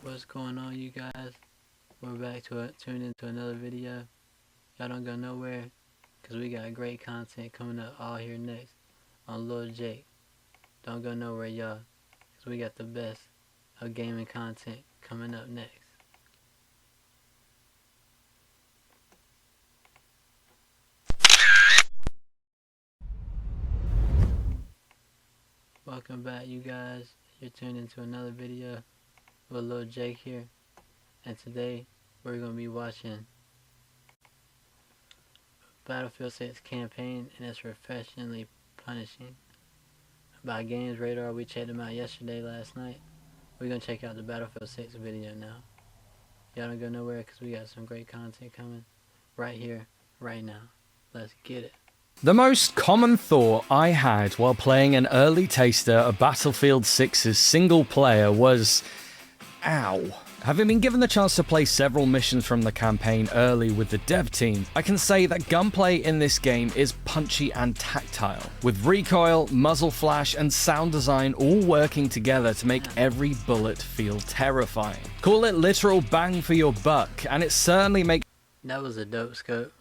What's going on, you guys? We're back to it, tuned into another video. Y'all don't go nowhere, because we got great content coming up all here next on Lil Jake. Don't go nowhere, y'all, because we got the best of gaming content coming up next. Welcome back, you guys. You're tuned into another video with Lil Jake here, and today we're going to be watching Battlefield 6 campaign, and it's refreshingly punishing. By Games Radar, we checked them out last night. We're going to check out the Battlefield 6 video now. Y'all don't go nowhere, because we got some great content coming right here, right now. Let's get it. The most common thought I had while playing an early taster of Battlefield 6's single player was, ow. Having been given the chance to play several missions from the campaign early with the dev team, I can say that gunplay in this game is punchy and tactile, with recoil, muzzle flash, and sound design all working together to make every bullet feel terrifying. Call it literal bang for your buck, and it certainly makes That was a dope scope.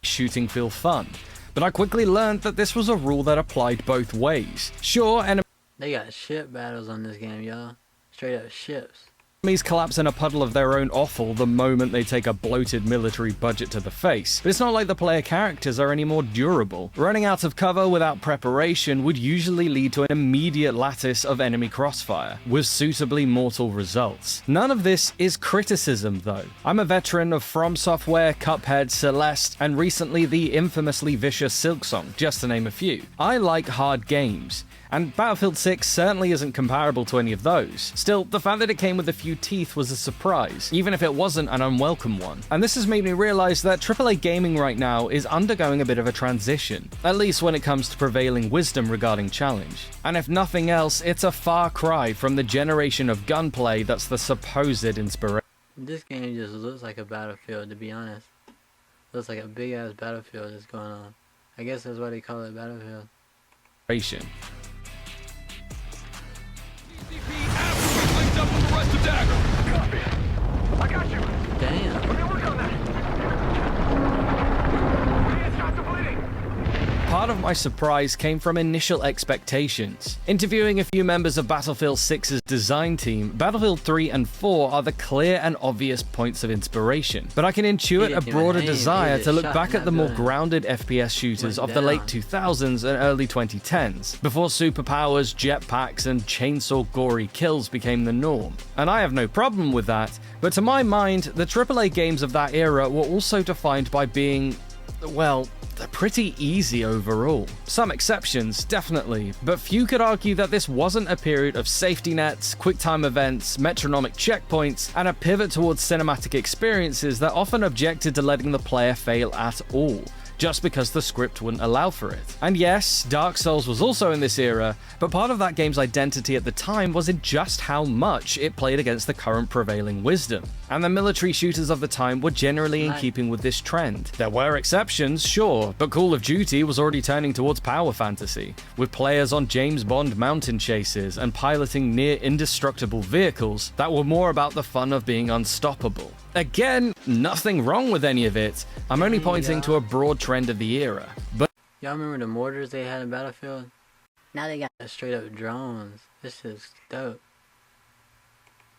shooting feel fun. But I quickly learned that this was a rule that applied both ways. Sure, They got ship battles on this game, y'all. Straight up ships. enemies collapse in a puddle of their own offal the moment they take a bloated military budget to the face. But it's not like the player characters are any more durable. Running out of cover without preparation would usually lead to an immediate lattice of enemy crossfire, with suitably mortal results. None of this is criticism, though. I'm a veteran of From Software, Cuphead, Celeste, and recently the infamously vicious Silksong, just to name a few. I like hard games, and Battlefield 6 certainly isn't comparable to any of those. Still, the fact that it came with a few teeth was a surprise, even if it wasn't an unwelcome one. And this has made me realize that AAA gaming right now is undergoing a bit of a transition, at least when it comes to prevailing wisdom regarding challenge. And if nothing else, it's a far cry from the generation of gunplay that's the supposed inspiration. This game just looks like a Battlefield, to be honest. Looks like a big ass Battlefield that's going on. I guess that's why they call it Battlefield. Up with the rest of Dagger. Copy. I got you. Damn. Let me work on that. Hey, stop the bleeding. Part of my surprise came from initial expectations. Interviewing a few members of Battlefield 6's design team, Battlefield 3 and 4 are the clear and obvious points of inspiration, but I can intuit a broader desire to look back at the more grounded FPS shooters of the late 2000s and early 2010s, before superpowers, jetpacks, and chainsaw gory kills became the norm. And I have no problem with that, but to my mind, the AAA games of that era were also defined by being, well, they're pretty easy overall. Some exceptions, definitely, but few could argue that this wasn't a period of safety nets, quick-time events, metronomic checkpoints, and a pivot towards cinematic experiences that often objected to letting the player fail at all, just because the script wouldn't allow for it. And yes, Dark Souls was also in this era, but part of that game's identity at the time was in just how much it played against the current prevailing wisdom. And the military shooters of the time were generally in keeping with this trend. There were exceptions, sure, but Call of Duty was already turning towards power fantasy, with players on James Bond mountain chases and piloting near indestructible vehicles that were more about the fun of being unstoppable. Again, nothing wrong with any of it. I'm only pointing to a broad trend of the era. But Y'all remember the mortars they had in Battlefield? Now they got straight up drones. This is dope.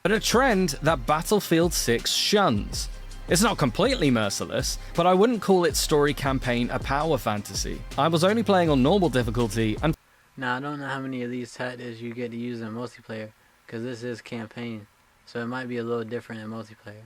a trend that Battlefield 6 shuns. It's not completely merciless, but I wouldn't call its story campaign a power fantasy. I was only playing on normal difficulty, and Now I don't know how many of these tactics you get to use in multiplayer, because this is campaign, so it might be a little different in multiplayer.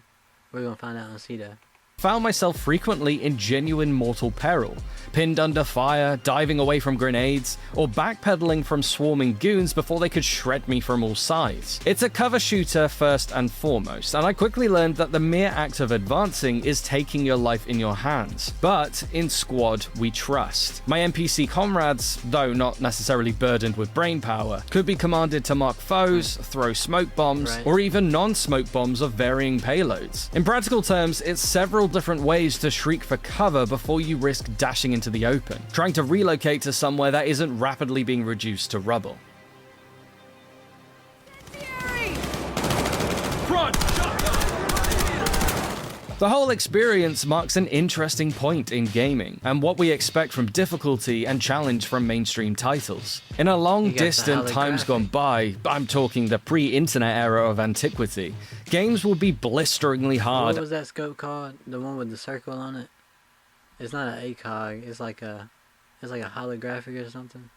We're gonna find out and see that. found myself frequently in genuine mortal peril, pinned under fire, diving away from grenades, or backpedaling from swarming goons before they could shred me from all sides. It's a cover shooter first and foremost, and I quickly learned that the mere act of advancing is taking your life in your hands. But in Squad, we trust. My NPC comrades, though not necessarily burdened with brain power, could be commanded to mark foes, throw smoke bombs, or even non-smoke bombs of varying payloads. In practical terms, it's several different ways to shriek for cover before you risk dashing into the open, trying to relocate to somewhere that isn't rapidly being reduced to rubble. Run! The whole experience marks an interesting point in gaming, and what we expect from difficulty and challenge from mainstream titles. In a long You got the distant times gone by, I'm talking the pre-internet era of antiquity, games will be blisteringly hard. What was that scope called? The one with the circle on it? It's not an ACOG, it's like a holographic or something.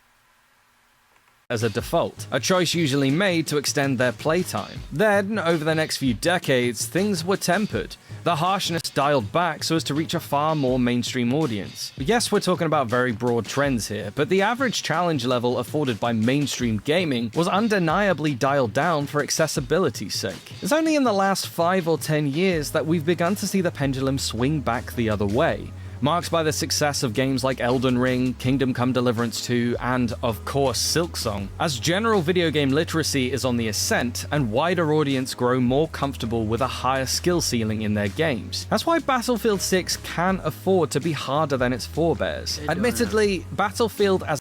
As a default, a choice usually made to extend their playtime. Then, over the next few decades, things were tempered. The harshness dialed back so as to reach a far more mainstream audience. Yes, we're talking about very broad trends here, but the average challenge level afforded by mainstream gaming was undeniably dialed down for accessibility's sake. It's only in the last 5 or 10 years that we've begun to see the pendulum swing back the other way, marked by the success of games like Elden Ring, Kingdom Come Deliverance 2, and, of course, Silksong, as general video game literacy is on the ascent and wider audience grow more comfortable with a higher skill ceiling in their games. That's why Battlefield 6 can afford to be harder than its forebears. Admittedly, Battlefield as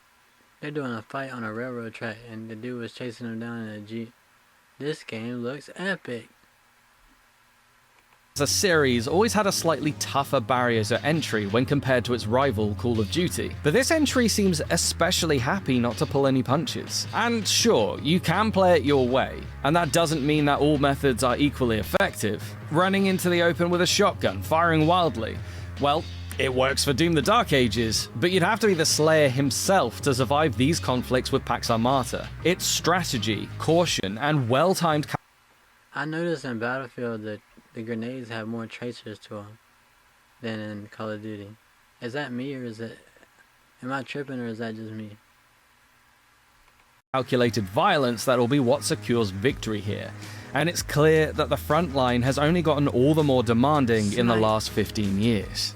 They're doing a fight on a railroad track and the dude was chasing them down in a Jeep. This game looks epic. a series always had a slightly tougher barrier to entry when compared to its rival Call of Duty, but this entry seems especially happy not to pull any punches. And sure, you can play it your way, and that doesn't mean that all methods are equally effective. Running into the open with a shotgun, firing wildly, well, it works for Doom the Dark Ages, but you'd have to be the Slayer himself to survive these conflicts with Pax Armata. It's strategy, caution, and well-timed. I noticed in Battlefield that the grenades have more tracers to them than in Call of Duty. Is that me or is it... Am I tripping or is that just me? Calculated violence that will be what secures victory here. And it's clear that the front line has only gotten all the more demanding in the last 15 years.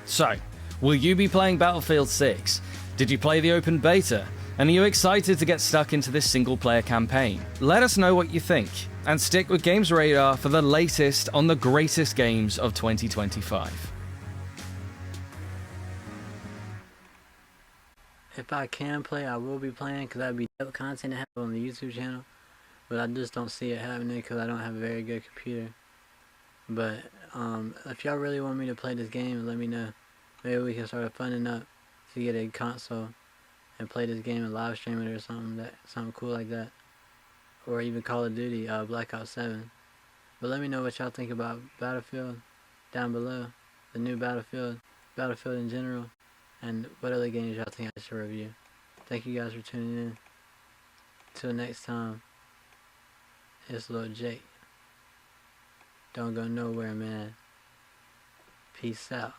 So, will you be playing Battlefield 6? Did you play the open beta? And are you excited to get stuck into this single-player campaign? Let us know what you think, and stick with Games Radar for the latest on the greatest games of 2025. If I can play, I will be playing because that'd be dope content to have on the YouTube channel. But I just don't see it happening because I don't have a very good computer. But if y'all really want me to play this game, let me know. Maybe we can start funding up to get a console and play this game and live stream it or something cool like that. Or even Call of Duty, Black Ops 7. But let me know what y'all think about Battlefield down below. The new Battlefield in general, and what other games y'all think I should review. Thank you guys for tuning in. Till next time, it's Lil Jake. Don't go nowhere, man. Peace out.